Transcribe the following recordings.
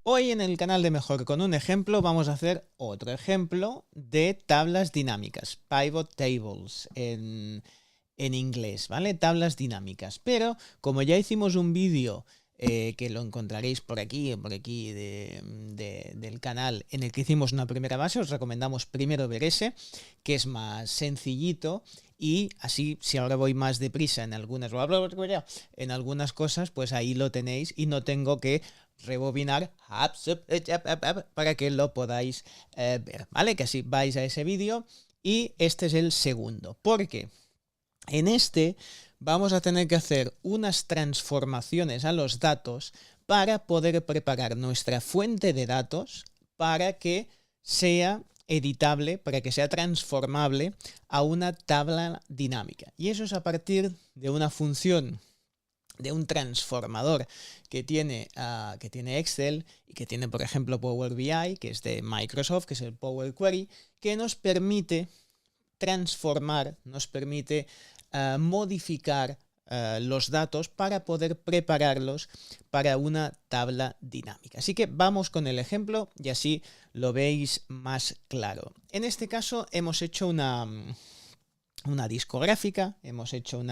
Hoy en el canal de Mejor con un ejemplo vamos a hacer otro ejemplo de tablas dinámicas, pivot tables en inglés, ¿vale? Tablas dinámicas. Pero como ya hicimos un vídeo que lo encontraréis por aquí del canal, en el que hicimos una primera base, os recomendamos primero ver ese, que es más sencillito. Y así, si ahora voy más deprisa en algunas cosas, pues ahí lo tenéis y no tengo que rebobinar para que lo podáis ver, ¿vale? Que así vais a ese vídeo y este es el segundo, porque en este vamos a tener que hacer unas transformaciones a los datos para poder preparar nuestra fuente de datos para que sea editable, para que sea transformable a una tabla dinámica. Y eso es a partir de una función, de un transformador que tiene Excel y que tiene, por ejemplo, Power BI, que es de Microsoft, que es el Power Query, que nos permite transformar, nos permite modificar los datos para poder prepararlos para una tabla dinámica. Así que vamos con el ejemplo y así lo veis más claro. En este caso hemos hecho una discográfica, hemos hecho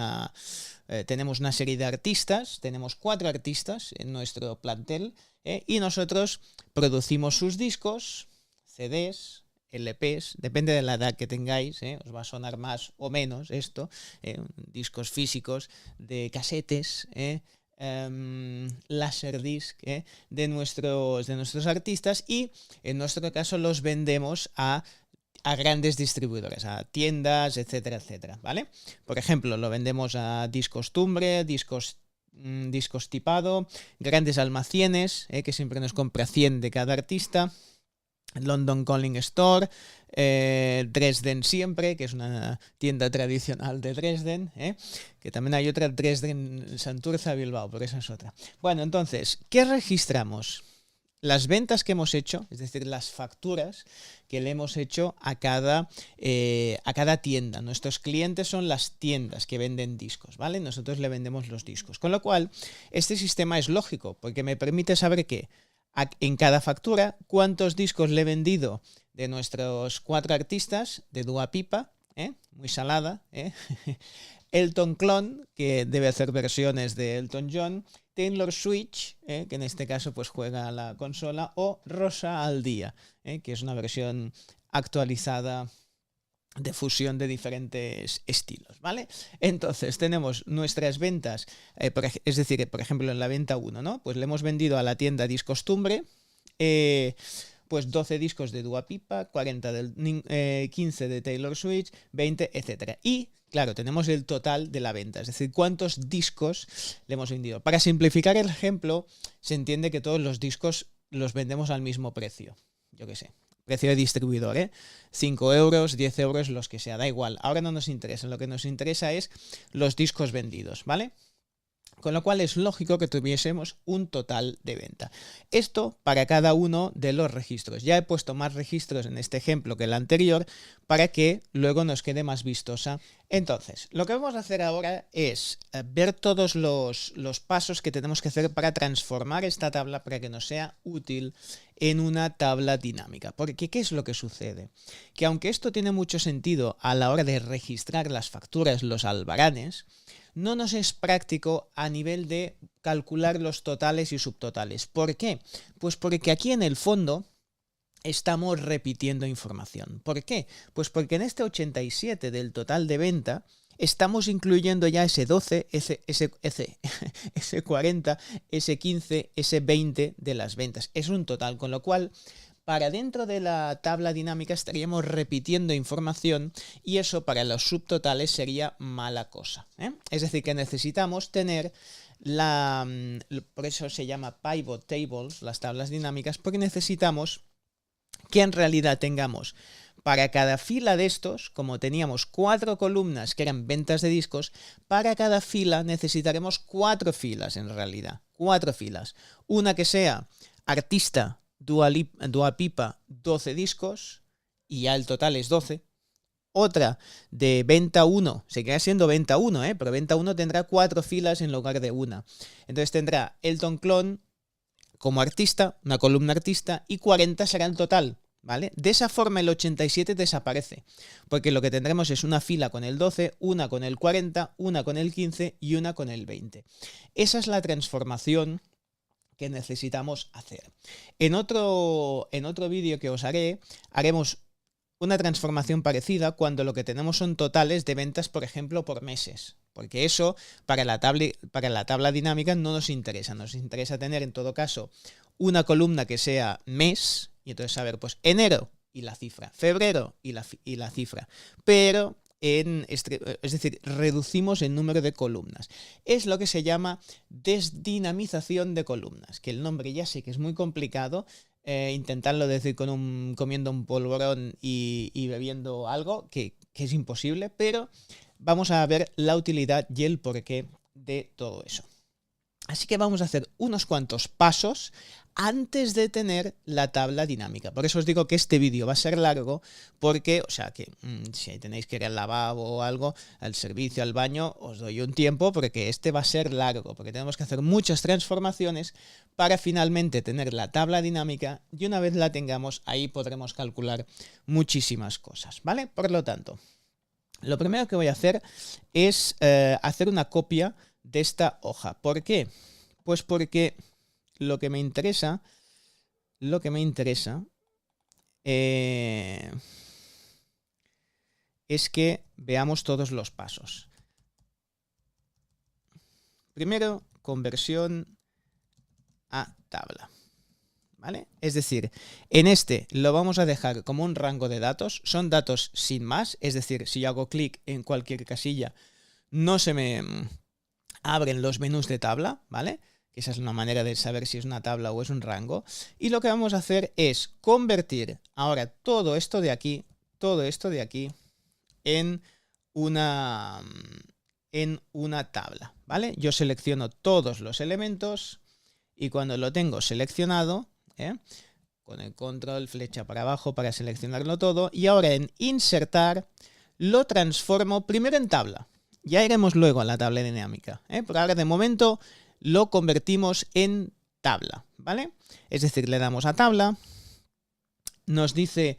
tenemos una serie de artistas, tenemos 4 artistas en nuestro plantel y nosotros producimos sus discos, CDs, LPs, depende de la edad que tengáis, os va a sonar más o menos esto, discos físicos, de casetes, Laserdisc de nuestros artistas, y en nuestro caso los vendemos a grandes distribuidores, a tiendas, etcétera, etcétera, ¿vale? Por ejemplo, lo vendemos a Discos Tumbre, Discos Tipado, grandes almacenes, que siempre nos compra 100 de cada artista, London Calling Store, Dresden Siempre, que es una tienda tradicional de Dresden, que también hay otra, Dresden Santurza Bilbao, pero esa es otra. Bueno, entonces, ¿qué registramos? Las ventas que hemos hecho, es decir, las facturas que le hemos hecho a cada tienda. Nuestros clientes son las tiendas que venden discos, ¿vale? Nosotros le vendemos los discos. Con lo cual, este sistema es lógico, porque me permite saber que en cada factura cuántos discos le he vendido de nuestros 4 artistas, de Dua Lipa, muy salada, Elton John, que debe hacer versiones de Elton John, Taylor Swift, que en este caso pues juega a la consola, o Rosa al Día, que es una versión actualizada de fusión de diferentes estilos, ¿vale? Entonces tenemos nuestras ventas, es decir, por ejemplo en la venta 1, ¿no? Pues le hemos vendido a la tienda Discos Tumbre, pues 12 discos de Dua Lipa, 15 de Taylor Swift, 20, etcétera. Y claro, tenemos el total de la venta, es decir, cuántos discos le hemos vendido. Para simplificar el ejemplo, se entiende que todos los discos los vendemos al mismo precio, yo qué sé. Precio de distribuidor, 5 euros, 10 euros, los que sea, da igual. Ahora no nos interesa, lo que nos interesa es los discos vendidos, ¿vale? Con lo cual es lógico que tuviésemos un total de venta. Esto para cada uno de los registros. Ya he puesto más registros en este ejemplo que el anterior para que luego nos quede más vistosa. Entonces, lo que vamos a hacer ahora es ver todos los pasos que tenemos que hacer para transformar esta tabla para que nos sea útil en una tabla dinámica. Porque, ¿qué es lo que sucede? Que aunque esto tiene mucho sentido a la hora de registrar las facturas, los albaranes, no nos es práctico a nivel de calcular los totales y subtotales. ¿Por qué? Pues porque aquí en el fondo estamos repitiendo información. ¿Por qué? Pues porque en este 87 del total de venta estamos incluyendo ya ese 12, ese 40, ese 15, ese 20 de las ventas. Es un total, con lo cual para dentro de la tabla dinámica estaríamos repitiendo información y eso para los subtotales sería mala cosa, Es decir, que necesitamos tener por eso se llama pivot tables, las tablas dinámicas, porque necesitamos que en realidad tengamos para cada fila de estos, como teníamos 4 columnas que eran ventas de discos, para cada fila necesitaremos 4 filas en realidad, 4 filas. Una que sea artista, Dua Lipa, 12 discos, y ya el total es 12. Otra de venta 1, seguirá siendo venta 1, pero venta 1 tendrá 4 filas en lugar de una. Entonces tendrá Elton John como artista, una columna artista, y 40 será el total, ¿vale? De esa forma el 87 desaparece, porque lo que tendremos es una fila con el 12, una con el 40, una con el 15 y una con el 20. Esa es la transformación que necesitamos hacer. En otro vídeo que os haremos una transformación parecida cuando lo que tenemos son totales de ventas, por ejemplo, por meses. Porque eso para la tabla dinámica no nos interesa. Nos interesa tener en todo caso una columna que sea mes, y entonces saber pues enero y la cifra, febrero y la cifra. Pero es decir, reducimos el número de columnas. Es lo que se llama desdinamización de columnas, que el nombre ya sé que es muy complicado. Intentarlo decir comiendo un polvorón y bebiendo algo, que es imposible, pero vamos a ver la utilidad y el porqué de todo eso. Así que vamos a hacer unos cuantos pasos antes de tener la tabla dinámica. Por eso os digo que este vídeo va a ser largo, porque, o sea, que si tenéis que ir al lavabo o algo, al servicio, al baño, os doy un tiempo, porque este va a ser largo, porque tenemos que hacer muchas transformaciones para finalmente tener la tabla dinámica, y una vez la tengamos, ahí podremos calcular muchísimas cosas, ¿vale? Por lo tanto, lo primero que voy a hacer es hacer una copia de esta hoja. ¿Por qué? Pues porque lo que me interesa es que veamos todos los pasos. Primero, conversión a tabla, ¿vale? Es decir, en este lo vamos a dejar como un rango de datos, son datos sin más, es decir, si yo hago clic en cualquier casilla, no se me abren los menús de tabla, ¿vale? Esa es una manera de saber si es una tabla o es un rango. Y lo que vamos a hacer es convertir ahora todo esto de aquí en una tabla, ¿vale? Yo selecciono todos los elementos y cuando lo tengo seleccionado, con el control, flecha para abajo para seleccionarlo todo, y ahora en insertar lo transformo primero en tabla. Ya iremos luego a la tabla dinámica, pero ahora de momento lo convertimos en tabla, ¿vale? Es decir, le damos a tabla, nos dice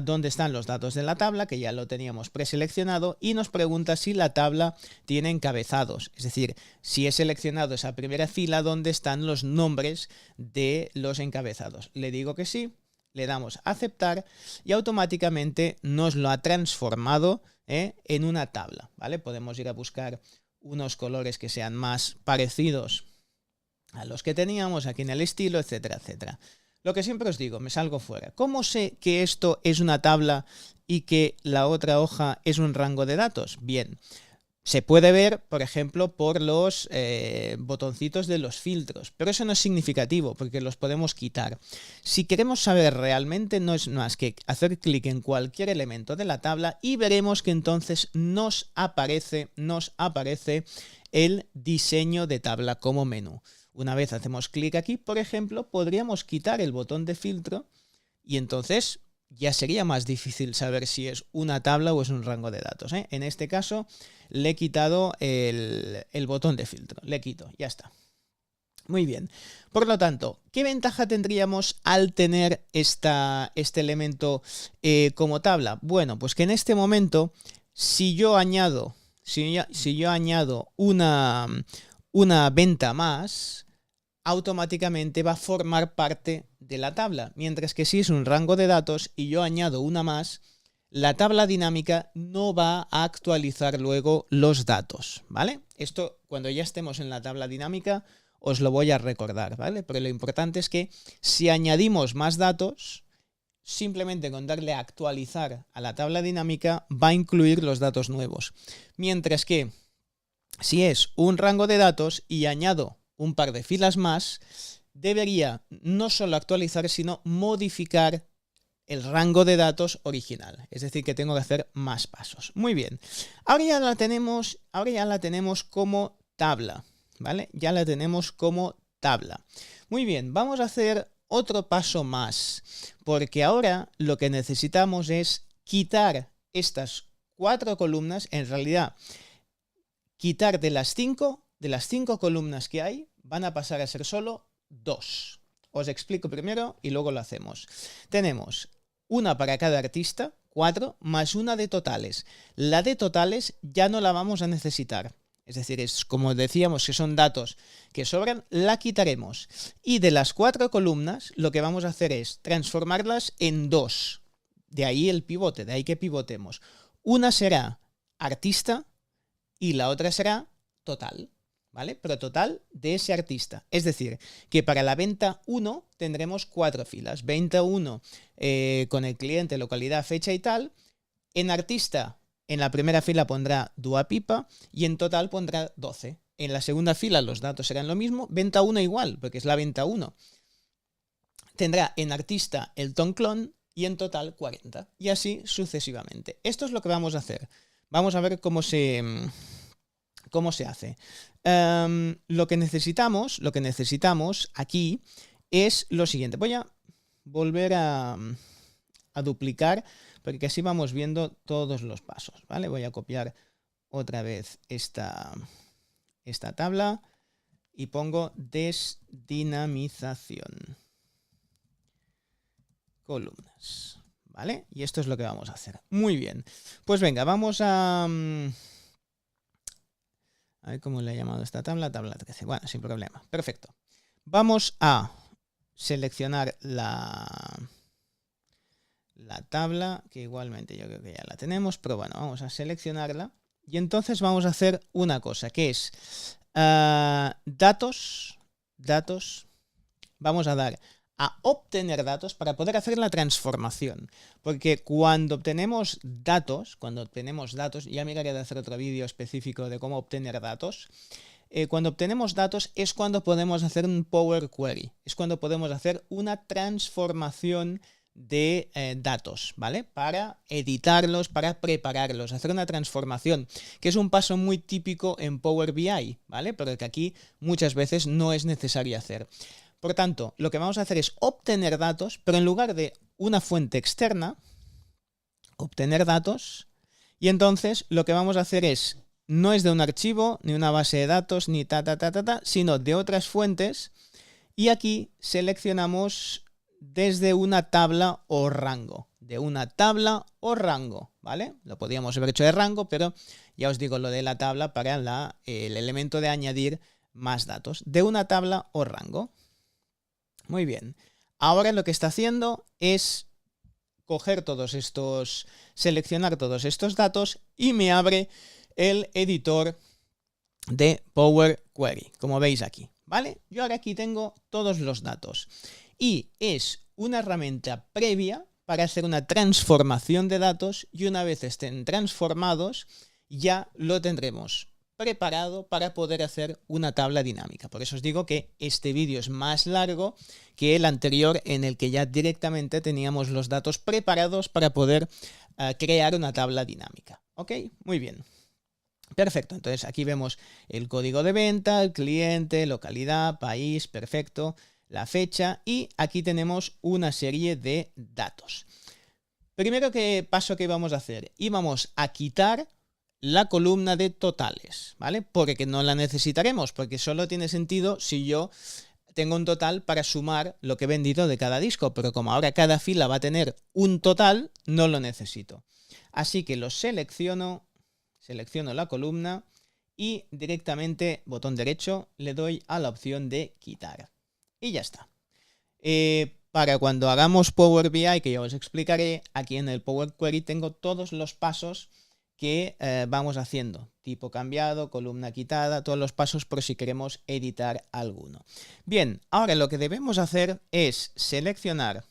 dónde están los datos de la tabla, que ya lo teníamos preseleccionado, y nos pregunta si la tabla tiene encabezados, es decir, si he seleccionado esa primera fila donde están los nombres de los encabezados. Le digo que sí, le damos a aceptar y automáticamente nos lo ha transformado en una tabla, ¿vale? Podemos ir a buscar unos colores que sean más parecidos a los que teníamos aquí en el estilo, etcétera, etcétera. Lo que siempre os digo, me salgo fuera. ¿Cómo sé que esto es una tabla y que la otra hoja es un rango de datos? Bien, se puede ver, por ejemplo, por los botoncitos de los filtros, pero eso no es significativo porque los podemos quitar. Si queremos saber realmente, no es más que hacer clic en cualquier elemento de la tabla y veremos que entonces nos aparece el diseño de tabla como menú. Una vez hacemos clic aquí, por ejemplo, podríamos quitar el botón de filtro y entonces ya sería más difícil saber si es una tabla o es un rango de datos, En este caso le he quitado el botón de filtro, le quito, ya está. Muy bien, por lo tanto, ¿qué ventaja tendríamos al tener este elemento como tabla? Bueno, pues que en este momento, si yo añado una venta más, automáticamente va a formar parte de la tabla, mientras que si es un rango de datos y yo añado una más, la tabla dinámica no va a actualizar luego los datos, ¿vale? Esto cuando ya estemos en la tabla dinámica os lo voy a recordar, ¿vale? Pero lo importante es que si añadimos más datos, simplemente con darle a actualizar a la tabla dinámica va a incluir los datos nuevos, mientras que si es un rango de datos y añado un par de filas más, debería no solo actualizar, sino modificar el rango de datos original. Es decir, que tengo que hacer más pasos. Muy bien. Ahora ya la tenemos como tabla, ¿vale? Ya la tenemos como tabla. Muy bien, vamos a hacer otro paso más, porque ahora lo que necesitamos es quitar estas 4 columnas, en realidad quitar de las 5 columnas que hay, van a pasar a ser solo 2. os explico primero y luego lo hacemos. Tenemos una para cada artista, 4, más una de totales. La de totales ya no la vamos a necesitar. Es decir, es como decíamos que son datos que sobran, la quitaremos. Y de las 4 columnas, lo que vamos a hacer es transformarlas en 2. De ahí el pivote, de ahí que pivotemos. Una será artista y la otra será total, ¿vale? Pero total de ese artista. Es decir, que para la venta 1 tendremos 4 filas. Venta 1 con el cliente, localidad, fecha y tal. En artista, en la primera fila pondrá Dua Lipa y en total pondrá 12. En la segunda fila los datos serán lo mismo. Venta 1 igual, porque es la venta 1. Tendrá en artista el Tom Clon y en total 40. Y así sucesivamente. Esto es lo que vamos a hacer. Vamos a ver cómo se hace. Lo que necesitamos aquí es lo siguiente. Voy a volver a duplicar porque así vamos viendo todos los pasos, ¿vale? Voy a copiar otra vez esta tabla y pongo desdinamización. Columnas, ¿vale? Y esto es lo que vamos a hacer. Muy bien. Pues venga, vamos a ver cómo le he llamado esta tabla. Tabla 13. Bueno, sin problema. Perfecto. Vamos a seleccionar la tabla, que igualmente yo creo que ya la tenemos, pero bueno, vamos a seleccionarla. Y entonces vamos a hacer una cosa, que es datos. Vamos a dar a obtener datos para poder hacer la transformación. Porque cuando obtenemos datos, ya miraré de hacer otro vídeo específico de cómo obtener datos. Cuando obtenemos datos es cuando podemos hacer un Power Query, es cuando podemos hacer una transformación de datos, ¿vale? Para editarlos, para prepararlos, hacer una transformación, que es un paso muy típico en Power BI, ¿vale? Pero que aquí muchas veces no es necesario hacer. Por tanto, lo que vamos a hacer es obtener datos, pero en lugar de una fuente externa, obtener datos, y entonces lo que vamos a hacer es, no es de un archivo, ni una base de datos, ni sino de otras fuentes, y aquí seleccionamos desde una tabla o rango, ¿vale? Lo podríamos haber hecho de rango, pero ya os digo lo de la tabla para el elemento de añadir más datos, de una tabla o rango. Muy bien. Ahora lo que está haciendo es seleccionar todos estos datos y me abre el editor de Power Query, como veis aquí, ¿vale? Yo ahora aquí tengo todos los datos y es una herramienta previa para hacer una transformación de datos y una vez estén transformados ya lo tendremos preparado para poder hacer una tabla dinámica. Por eso os digo que este vídeo es más largo que el anterior en el que ya directamente teníamos los datos preparados para poder crear una tabla dinámica. ¿Ok? Muy bien. Perfecto. Entonces aquí vemos el código de venta, el cliente, localidad, país, perfecto, la fecha y aquí tenemos una serie de datos. Primero paso que vamos a hacer, íbamos a quitar la columna de totales, ¿vale? Porque no la necesitaremos, porque solo tiene sentido si yo tengo un total para sumar lo que he vendido de cada disco, pero como ahora cada fila va a tener un total, no lo necesito. Así que lo selecciono la columna y directamente, botón derecho, le doy a la opción de quitar. Y ya está. Para cuando hagamos Power BI, que ya os explicaré, aquí en el Power Query tengo todos los pasos que vamos haciendo, tipo cambiado, columna quitada, todos los pasos por si queremos editar alguno. Bien, ahora lo que debemos hacer es seleccionar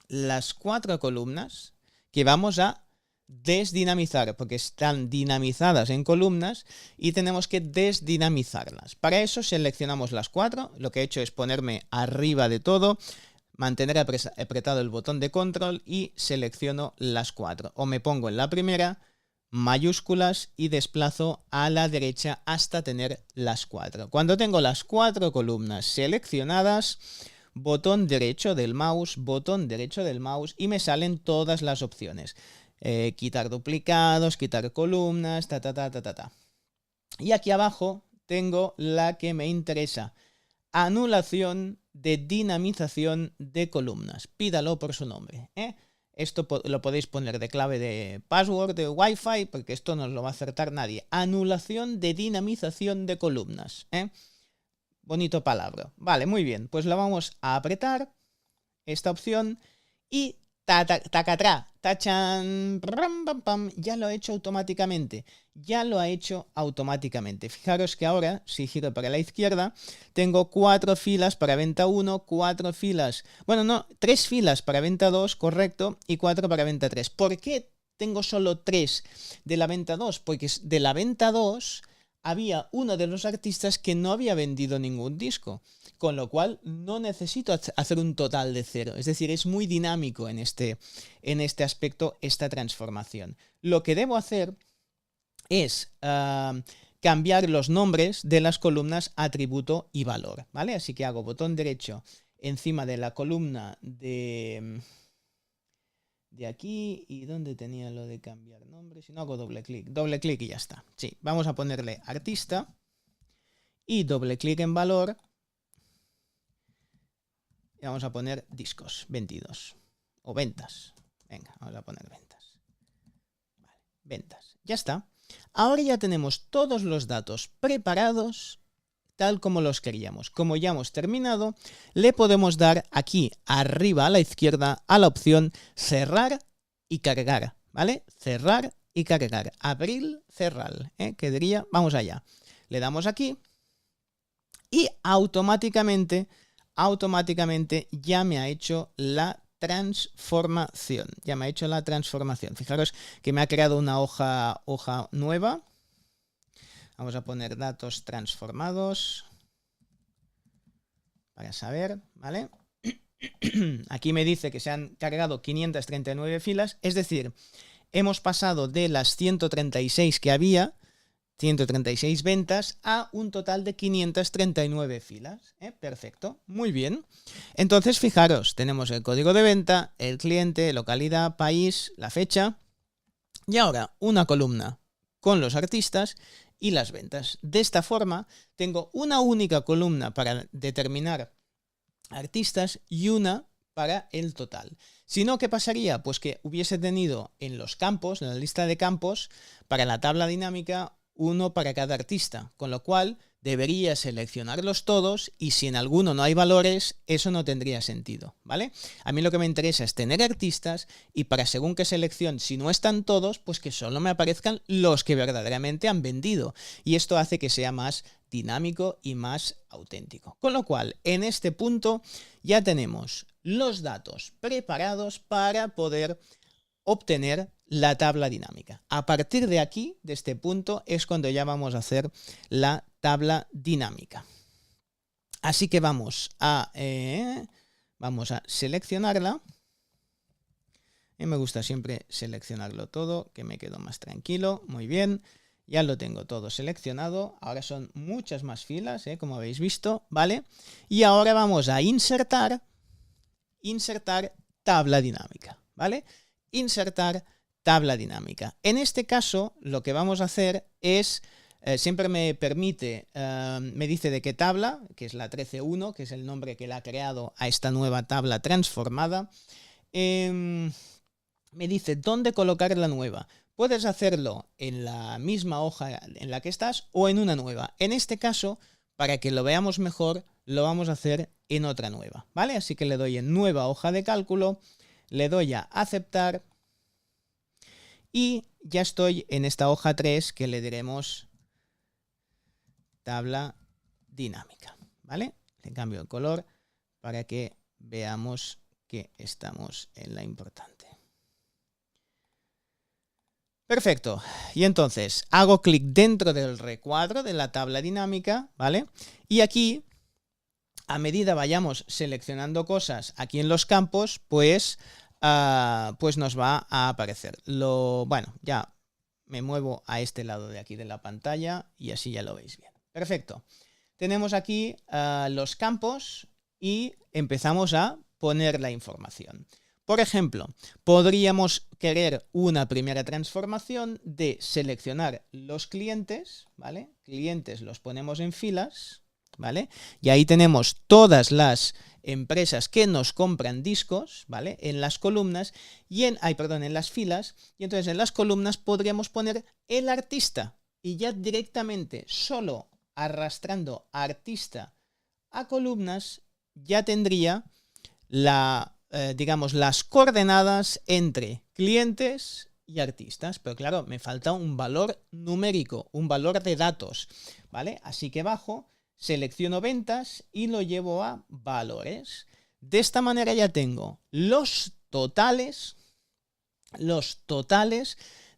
las 4 columnas que vamos a desdinamizar, porque están dinamizadas en columnas y tenemos que desdinamizarlas. Para eso seleccionamos las 4, lo que he hecho es ponerme arriba de todo, mantener apretado el botón de control y selecciono las 4. O me pongo en la primera, mayúsculas y desplazo a la derecha hasta tener las 4. Cuando tengo las 4 columnas seleccionadas, botón derecho del mouse y me salen todas las opciones. Quitar duplicados, quitar columnas, Y aquí abajo tengo la que me interesa. anulación de dinamización de columnas. Pídalo por su nombre. Esto lo podéis poner de clave de password de Wi-Fi, porque esto no os lo va a acertar nadie. Anulación de dinamización de columnas. Bonito palabra. Vale, muy bien. Pues la vamos a apretar, esta opción, y tacatrá, tachan, pam, pam, ya lo ha hecho automáticamente. Ya lo ha hecho automáticamente. Fijaros que ahora, si giro para la izquierda, tengo 4 filas para venta 1, 4 filas, bueno, no, 3 filas para venta 2, correcto, y 4 para venta 3. ¿Por qué tengo solo 3 de la venta 2? Porque de la venta 2 había uno de los artistas que no había vendido ningún disco, con lo cual no necesito hacer un total de 0. Es decir, es muy dinámico en este aspecto esta transformación. Lo que debo hacer es cambiar los nombres de las columnas atributo y valor, ¿vale? Así que hago botón derecho encima de la columna de aquí, y ¿dónde tenía lo de cambiar nombre? Si no, hago doble clic y ya está. Sí, vamos a ponerle artista y doble clic en valor y vamos a poner discos vendidos o ventas. Venga, vamos a poner ventas. Vale, ventas. Ya está. Ahora ya tenemos todos los datos preparados tal como los queríamos. Como ya hemos terminado, le podemos dar aquí arriba a la izquierda a la opción cerrar y cargar, ¿vale? Cerrar y cargar. Abrir, cerrar, que diría, vamos allá. Le damos aquí y automáticamente ya me ha hecho la transformación. Ya me ha hecho la transformación. Fijaros que me ha creado una hoja nueva. Vamos a poner datos transformados para saber, ¿vale? Aquí me dice que se han cargado 539 filas, es decir, hemos pasado de las 136 que había, 136 ventas, a un total de 539 filas. Perfecto, muy bien. Entonces, fijaros, tenemos el código de venta, el cliente, localidad, país, la fecha, y ahora una columna con los artistas y las ventas. De esta forma, tengo una única columna para determinar artistas y una para el total. Si no, ¿qué pasaría? Pues que hubiese tenido en los campos, en la lista de campos, para la tabla dinámica, uno para cada artista, con lo cual debería seleccionarlos todos y si en alguno no hay valores, eso no tendría sentido, ¿vale? A mí lo que me interesa es tener artistas y para según qué selección, si no están todos, pues que solo me aparezcan los que verdaderamente han vendido. Y esto hace que sea más dinámico y más auténtico. Con lo cual, en este punto ya tenemos los datos preparados para poder obtener la tabla dinámica. A partir de aquí, de este punto, es cuando ya vamos a hacer la tabla dinámica. Así que vamos a seleccionarla. Me gusta siempre seleccionarlo todo, que me quedo más tranquilo. Muy bien, ya lo tengo todo seleccionado. Ahora son muchas más filas, como habéis visto, ¿vale? Y ahora vamos a insertar tabla dinámica, ¿vale? Insertar tabla dinámica. En este caso, lo que vamos a hacer es, siempre me permite, me dice de qué tabla, que es la 13.1, que es el nombre que le ha creado a esta nueva tabla transformada. Me dice dónde colocar la nueva. Puedes hacerlo en la misma hoja en la que estás o en una nueva. En este caso, para que lo veamos mejor, lo vamos a hacer en otra nueva, ¿vale? Así que le doy en nueva hoja de cálculo, le doy a aceptar y ya estoy en esta hoja 3 que le diremos tabla dinámica, ¿vale? Le cambio el color para que veamos que estamos en la importante. Perfecto. Y entonces hago clic dentro del recuadro de la tabla dinámica, ¿vale? Y aquí, a medida vayamos seleccionando cosas aquí en los campos, pues nos va a aparecer. Bueno, ya me muevo a este lado de aquí de la pantalla y así ya lo veis bien. Perfecto. Tenemos aquí los campos y empezamos a poner la información. Por ejemplo, podríamos querer una primera transformación de seleccionar los clientes, ¿vale? Clientes los ponemos en filas, ¿vale? Y ahí tenemos todas las empresas que nos compran discos, ¿vale? En las columnas y en las filas, y entonces en las columnas podríamos poner el artista y ya directamente solo arrastrando artista a columnas ya tendría digamos, las coordenadas entre clientes y artistas, pero claro, me falta un valor numérico, un valor de datos, ¿vale? Así que bajo, selecciono ventas y lo llevo a valores. De esta manera ya tengo los totales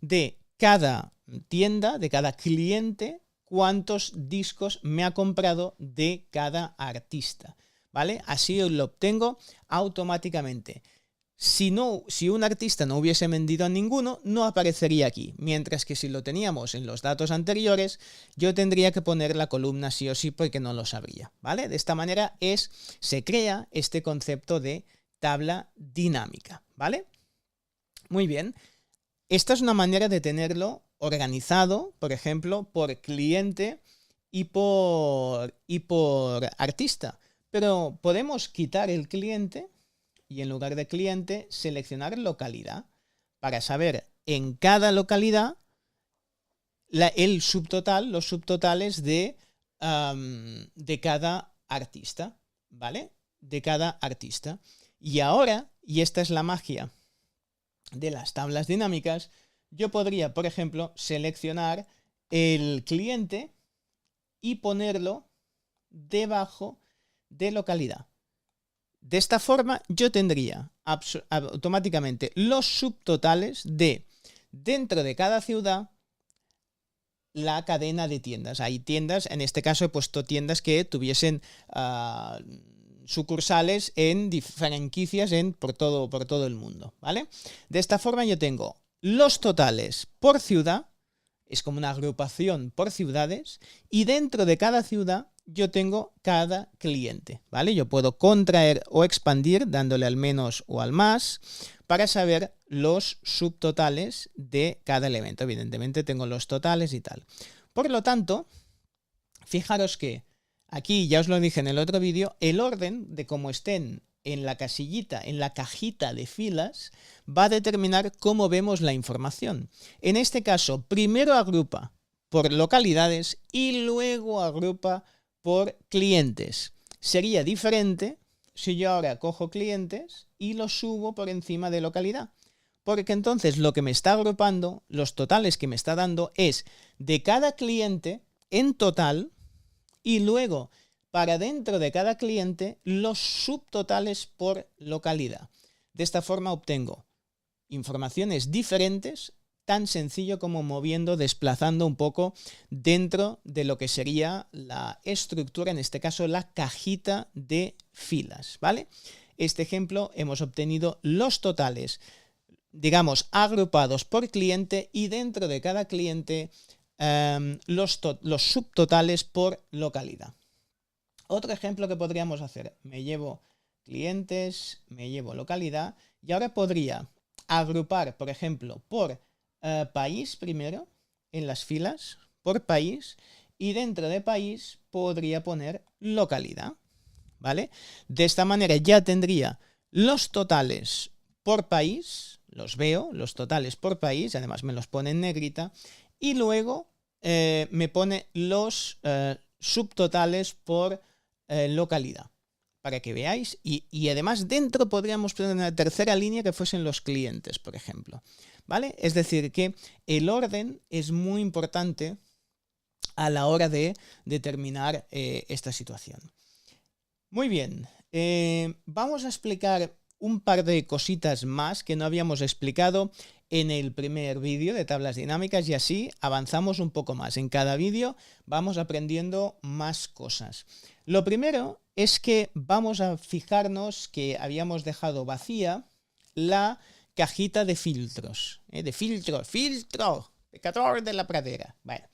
de cada tienda, de cada cliente, cuántos discos me ha comprado de cada artista, ¿vale? Así lo obtengo automáticamente. Si un artista no hubiese vendido a ninguno, no aparecería aquí. Mientras que si lo teníamos en los datos anteriores, yo tendría que poner la columna sí o sí porque no lo sabría, ¿vale? De esta manera se crea este concepto de tabla dinámica, ¿vale? Muy bien. Esta es una manera de tenerlo organizado, por ejemplo, por cliente y por artista. Pero podemos quitar el cliente y en lugar de cliente seleccionar localidad para saber en cada localidad los subtotales de cada artista, ¿vale? De cada artista. Y ahora, y esta es la magia de las tablas dinámicas, yo podría, por ejemplo, seleccionar el cliente y ponerlo debajo de localidad. De esta forma yo tendría automáticamente los subtotales de dentro de cada ciudad la cadena de tiendas. Hay tiendas, en este caso he puesto tiendas que tuviesen sucursales en franquicias por todo el mundo, ¿vale? De esta forma yo tengo los totales por ciudad, es como una agrupación por ciudades, y dentro de cada ciudad yo tengo cada cliente, ¿vale? Yo puedo contraer o expandir dándole al menos o al más para saber los subtotales de cada elemento. Evidentemente tengo los totales y tal. Por lo tanto, fijaros que aquí, ya os lo dije en el otro vídeo, el orden de cómo estén en la casillita, en la cajita de filas, va a determinar cómo vemos la información. En este caso, primero agrupa por localidades y luego agrupa por clientes. Sería diferente si yo ahora cojo clientes y los subo por encima de localidad. Porque entonces lo que me está agrupando, los totales que me está dando es de cada cliente en total y luego para dentro de cada cliente los subtotales por localidad. De esta forma obtengo informaciones diferentes, tan sencillo como desplazando un poco dentro de lo que sería la estructura, en este caso la cajita de filas, ¿vale? Este ejemplo hemos obtenido los totales, digamos, agrupados por cliente y dentro de cada cliente los subtotales por localidad. Otro ejemplo que podríamos hacer, me llevo clientes, me llevo localidad y ahora podría agrupar, por ejemplo, por país primero, en las filas, por país, y dentro de país podría poner localidad, ¿vale? De esta manera ya tendría los totales por país, los veo, los totales por país, además me los pone en negrita, y luego me pone los subtotales por localidad, para que veáis, y además dentro podríamos poner una tercera línea que fuesen los clientes, por ejemplo, ¿vale? Es decir, que el orden es muy importante a la hora de determinar esta situación. Muy bien, vamos a explicar un par de cositas más que no habíamos explicado en el primer vídeo de tablas dinámicas y así avanzamos un poco más. En cada vídeo vamos aprendiendo más cosas. Lo primero es que vamos a fijarnos que habíamos dejado vacía la cajita de filtros. De filtro, pecador de la pradera. Bueno,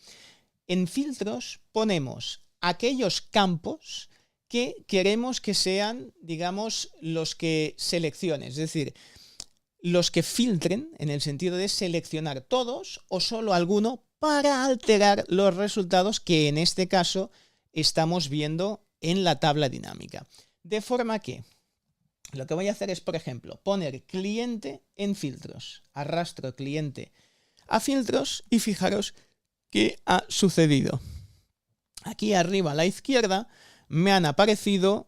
en filtros ponemos aquellos campos que queremos que sean, digamos, los que seleccionen, es decir, los que filtren en el sentido de seleccionar todos o solo alguno para alterar los resultados que en este caso estamos viendo en la tabla dinámica. De forma que lo que voy a hacer es, por ejemplo, poner cliente en filtros. Arrastro cliente a filtros y fijaros qué ha sucedido. Aquí arriba a la izquierda me han aparecido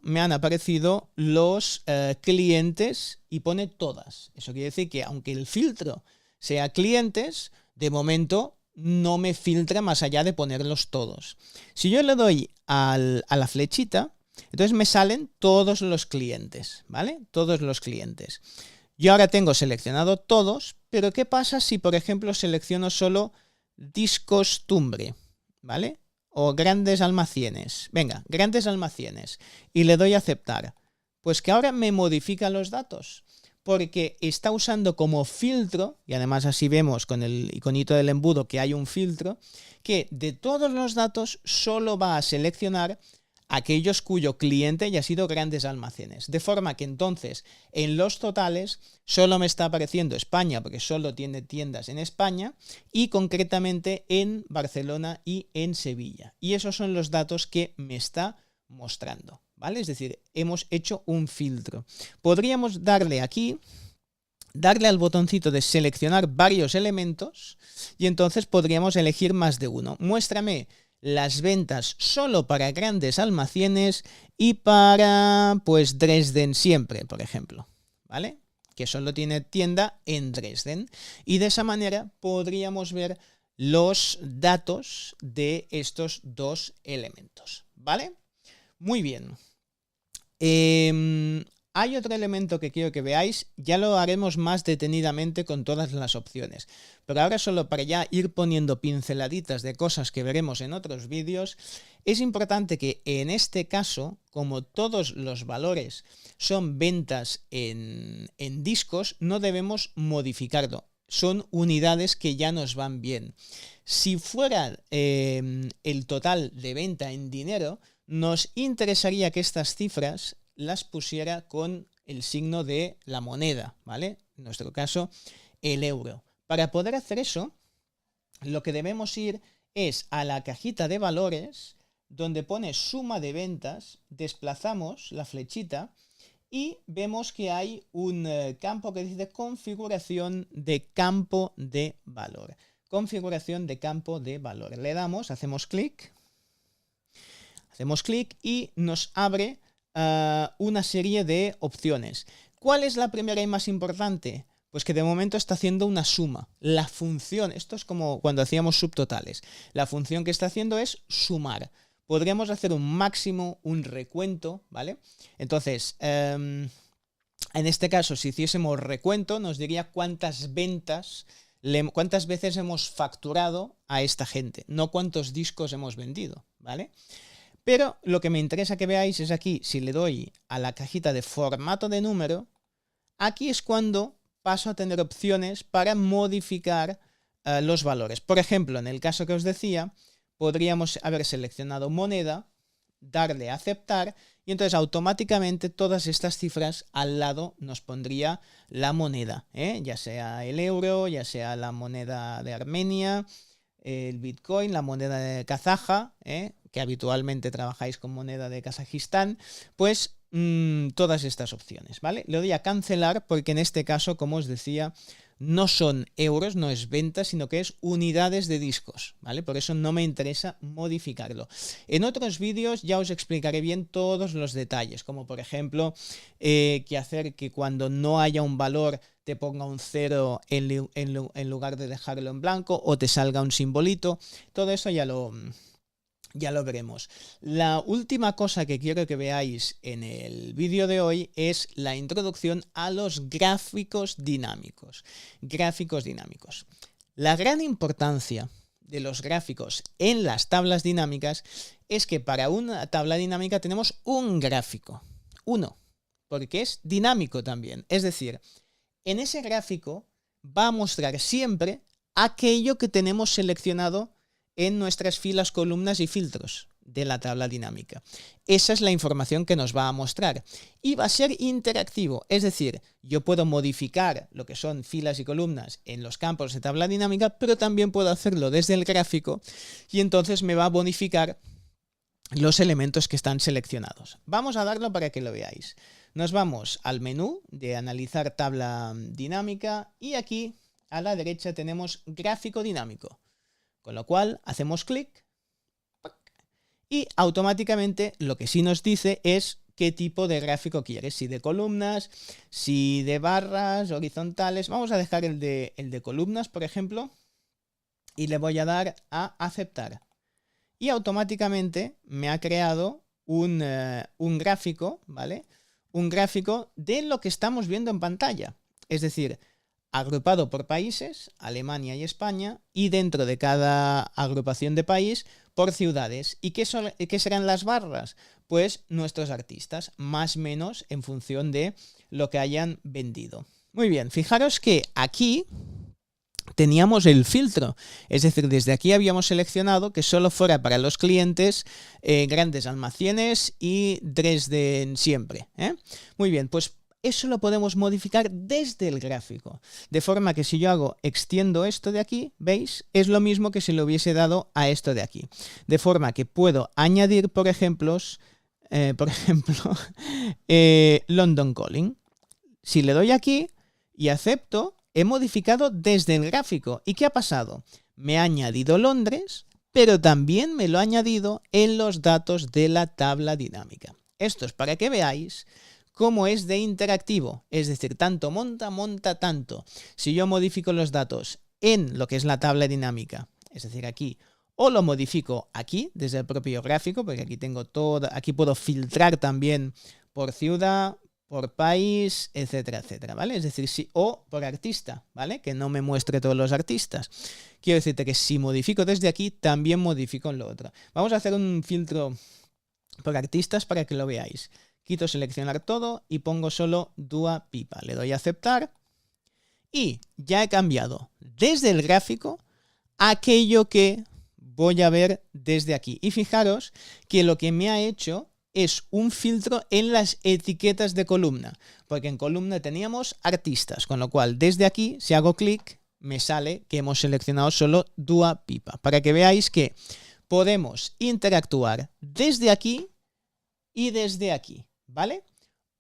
los clientes y pone todas. Eso quiere decir que aunque el filtro sea clientes, de momento no me filtra más allá de ponerlos todos. Si yo le doy a la flechita, entonces me salen todos los clientes, ¿vale? Todos los clientes. Yo ahora tengo seleccionado todos, pero ¿qué pasa si, por ejemplo, selecciono solo discostumbre, ¿vale? O grandes almacenes. Venga, grandes almacenes. Y le doy a aceptar. Pues que ahora me modifica los datos. Porque está usando como filtro, y además así vemos con el iconito del embudo que hay un filtro, que de todos los datos solo va a seleccionar aquellos cuyo cliente haya sido grandes almacenes. De forma que entonces en los totales solo me está apareciendo España, porque solo tiene tiendas en España, y concretamente en Barcelona y en Sevilla. Y esos son los datos que me está mostrando, ¿vale? Es decir, hemos hecho un filtro. Podríamos darle aquí, darle al botoncito de seleccionar varios elementos y entonces podríamos elegir más de uno. Muéstrame las ventas solo para grandes almacenes y para, pues, Dresden siempre, por ejemplo, ¿vale? Que solo tiene tienda en Dresden. Y de esa manera podríamos ver los datos de estos dos elementos, ¿vale? Muy bien. Hay otro elemento que quiero que veáis, ya lo haremos más detenidamente con todas las opciones, pero ahora solo para ya ir poniendo pinceladitas de cosas que veremos en otros vídeos, es importante que en este caso, como todos los valores son ventas en discos, no debemos modificarlo, son unidades que ya nos van bien. Si fuera el total de venta en dinero, nos interesaría que estas cifras las pusiera con el signo de la moneda, ¿vale? En nuestro caso, el euro. Para poder hacer eso, lo que debemos ir es a la cajita de valores, donde pone suma de ventas, desplazamos la flechita y vemos que hay un campo que dice configuración de campo de valor. Configuración de campo de valor. Le damos, hacemos clic y nos abre una serie de opciones. ¿Cuál es la primera y más importante? Pues que de momento está haciendo una suma. La función, esto es como cuando hacíamos subtotales. La función que está haciendo es sumar. Podríamos hacer un máximo, un recuento, ¿vale? Entonces, en este caso, si hiciésemos recuento, nos diría cuántas veces hemos facturado a esta gente, no cuántos discos hemos vendido, ¿vale? Pero lo que me interesa que veáis es aquí, si le doy a la cajita de formato de número, aquí es cuando paso a tener opciones para modificar los valores. Por ejemplo, en el caso que os decía, podríamos haber seleccionado moneda, darle a aceptar y entonces automáticamente todas estas cifras al lado nos pondría la moneda, ya sea el euro, ya sea la moneda de Armenia, el Bitcoin, la moneda de Kazaja, que habitualmente trabajáis con moneda de Kazajistán, pues todas estas opciones, ¿vale? Le doy a cancelar porque en este caso, como os decía, no son euros, no es venta, sino que es unidades de discos, ¿vale? Por eso no me interesa modificarlo. En otros vídeos ya os explicaré bien todos los detalles, como por ejemplo, que hacer que cuando no haya un valor te ponga un 0 en lugar de dejarlo en blanco o te salga un simbolito. Todo eso ya lo veremos. La última cosa que quiero que veáis en el vídeo de hoy es la introducción a los gráficos dinámicos. Gráficos dinámicos. La gran importancia de los gráficos en las tablas dinámicas es que para una tabla dinámica tenemos un gráfico. Uno. Porque es dinámico también. Es decir, en ese gráfico va a mostrar siempre aquello que tenemos seleccionado en nuestras filas, columnas y filtros de la tabla dinámica. Esa es la información que nos va a mostrar. Y va a ser interactivo, es decir, yo puedo modificar lo que son filas y columnas en los campos de tabla dinámica, pero también puedo hacerlo desde el gráfico y entonces me va a bonificar los elementos que están seleccionados. Vamos a darlo para que lo veáis. Nos vamos al menú de analizar tabla dinámica y aquí a la derecha tenemos gráfico dinámico, con lo cual hacemos clic y automáticamente lo que sí nos dice es qué tipo de gráfico quieres, si de columnas, si de barras horizontales. Vamos a dejar el de columnas, por ejemplo, y le voy a dar a aceptar. Y automáticamente me ha creado un gráfico, ¿vale? Un gráfico de lo que estamos viendo en pantalla. Es decir, agrupado por países, Alemania y España, y dentro de cada agrupación de país, por ciudades. ¿Y qué serán las barras? Pues nuestros artistas, más o menos en función de lo que hayan vendido. Muy bien, fijaros que aquí teníamos el filtro, es decir, desde aquí habíamos seleccionado que solo fuera para los clientes grandes almacenes y Dresden siempre. Muy bien, pues eso lo podemos modificar desde el gráfico, de forma que si yo extiendo esto de aquí, ¿veis? Es lo mismo que si lo hubiese dado a esto de aquí, de forma que puedo añadir, por ejemplo, London Calling. Si le doy aquí y acepto, he modificado desde el gráfico. ¿Y qué ha pasado? Me ha añadido Londres, pero también me lo ha añadido en los datos de la tabla dinámica. Esto es para que veáis cómo es de interactivo, es decir, tanto monta tanto. Si yo modifico los datos en lo que es la tabla dinámica, es decir, aquí, o lo modifico aquí, desde el propio gráfico, porque aquí tengo todo, aquí puedo filtrar también por ciudad, por país, etcétera, etcétera, ¿vale? Es decir, o por artista, ¿vale? Que no me muestre todos los artistas. Quiero decirte que si modifico desde aquí, también modifico en lo otro. Vamos a hacer un filtro por artistas para que lo veáis. Quito seleccionar todo y pongo solo Dua Lipa. Le doy a aceptar y ya he cambiado desde el gráfico aquello que voy a ver desde aquí. Y fijaros que lo que me ha hecho es un filtro en las etiquetas de columna, porque en columna teníamos artistas, con lo cual desde aquí, si hago clic, me sale que hemos seleccionado solo Dua Lipa, para que veáis que podemos interactuar desde aquí y desde aquí, ¿vale?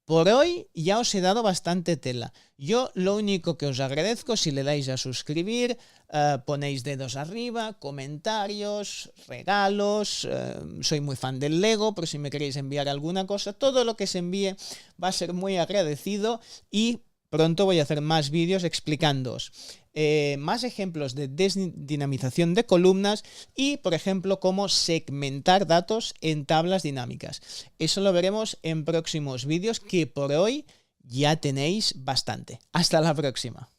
Por hoy ya os he dado bastante tela. Yo lo único que os agradezco, si le dais a suscribir, ponéis dedos arriba, comentarios, regalos, soy muy fan del Lego, por si me queréis enviar alguna cosa, todo lo que se envíe va a ser muy agradecido y pronto voy a hacer más vídeos explicándoos más ejemplos de desdinamización de columnas y, por ejemplo, cómo segmentar datos en tablas dinámicas. Eso lo veremos en próximos vídeos, que por hoy ya tenéis bastante. Hasta la próxima.